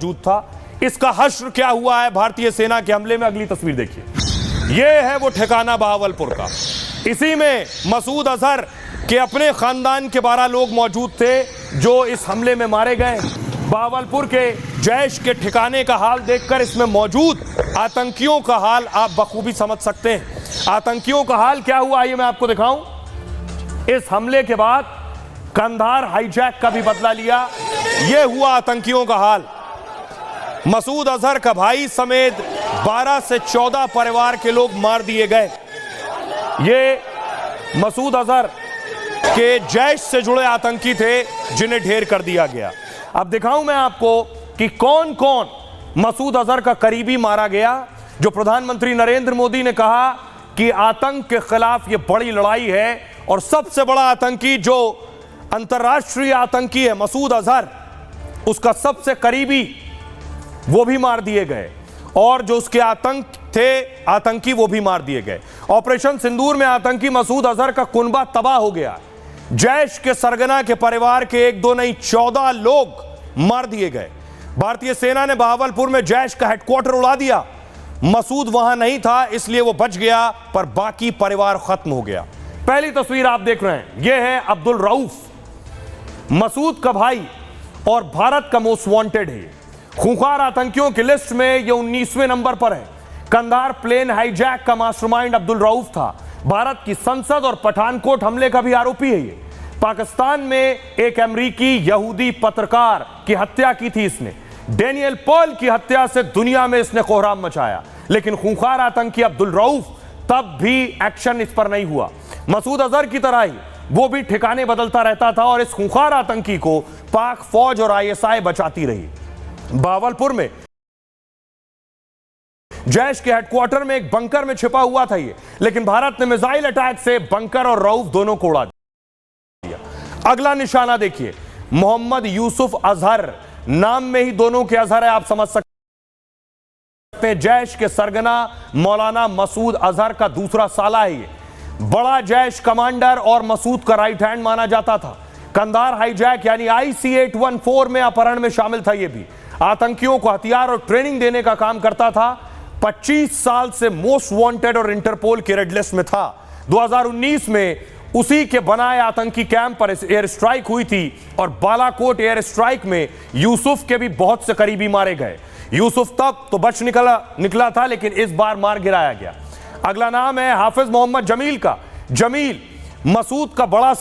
मौजूद था। इसका हश्र क्या हुआ है भारतीय सेना के हमले में, अगली तस्वीर देखिए। यह है वो ठिकाना बहावलपुर का। इसी में मसूद अजहर के अपने खानदान के 12 लोग मौजूद थे जो इस हमले में मारे गए। बहावलपुर के जैश के ठिकाने का हाल देखकर इसमें मौजूद आतंकियों का हाल आप बखूबी समझ सकते हैं। आतंकियों का हाल क्या हुआ, आइए मैं आपको दिखाऊं। इस हमले के बाद कंधार हाईजैक का भी बदला लिया। यह हुआ आतंकियों का हाल। मसूद अजहर का भाई समेत 12 से 14 परिवार के लोग मार दिए गए। ये मसूद अजहर के जैश से जुड़े आतंकी थे जिन्हें ढेर कर दिया गया। अब दिखाऊं मैं आपको कि कौन कौन मसूद अजहर का करीबी मारा गया। जो प्रधानमंत्री नरेंद्र मोदी ने कहा कि आतंक के खिलाफ यह बड़ी लड़ाई है और सबसे बड़ा आतंकी जो अंतर्राष्ट्रीय आतंकी है मसूद अजहर, उसका सबसे करीबी वो भी मार दिए गए और जो उसके आतंकी वो भी मार दिए गए। ऑपरेशन सिंदूर में आतंकी मसूद अजहर का कुनबा तबाह हो गया। जैश के सरगना के परिवार के 1-2 नहीं 14 लोग मार दिए गए। भारतीय सेना ने बहावलपुर में जैश का हेडक्वार्टर उड़ा दिया। मसूद वहां नहीं था इसलिए वो बच गया, पर बाकी परिवार खत्म हो गया। पहली तस्वीर आप देख रहे हैं, यह है अब्दुल रऊफ, मसूद का भाई और भारत का मोस्ट वांटेड है। खूंखार आतंकियों की लिस्ट में यह 19वें नंबर पर है। कंधार प्लेन हाईजैक का मास्टरमाइंड अब्दुल रऊफ था। भारत की संसद और पठानकोट हमले का भी आरोपी है। ये पाकिस्तान में एक अमेरिकी यहूदी पत्रकार की हत्या की थी इसने। डेनियल पर्ल की हत्या से दुनिया में इसने कोहराम मचाया, लेकिन खूंखार आतंकी अब्दुल रऊफ तब भी एक्शन इस पर नहीं हुआ। मसूद अजहर की तरह ही वो भी ठिकाने बदलता रहता था और इस खूंखार आतंकी को पाक फौज और आईएसआई बचाती रही। बहावलपुर में जैश के हेडक्वार्टर में एक बंकर में छिपा हुआ था ये, लेकिन भारत ने मिसाइल अटैक से बंकर और रऊफ दोनों को उड़ा दिया। अगला निशाना देखिए, मोहम्मद यूसुफ अजहर, नाम में ही दोनों के अजहर है, आप समझ सकते हैं। जैश के सरगना मौलाना मसूद अजहर का दूसरा साला है ये। बड़ा जैश कमांडर और मसूद का राइट हैंड माना जाता था। कंधार हाईजैक यानी IC-814 में अपहरण में शामिल था। यह भी आतंकियों को हथियार और ट्रेनिंग देने का काम करता था। 25 साल से मोस्ट वांटेड और इंटरपोल के रेड लिस्ट में था। 2019 में उसी के बनाए आतंकी कैंप पर एयर स्ट्राइक हुई थी और बालाकोट एयर स्ट्राइक में यूसुफ के भी बहुत से करीबी मारे गए। यूसुफ तब तो बच निकला था, लेकिन इस बार मार गिराया गया। अगला नाम है हाफिज मोहम्मद जमील का। जमील मसूद का बड़ा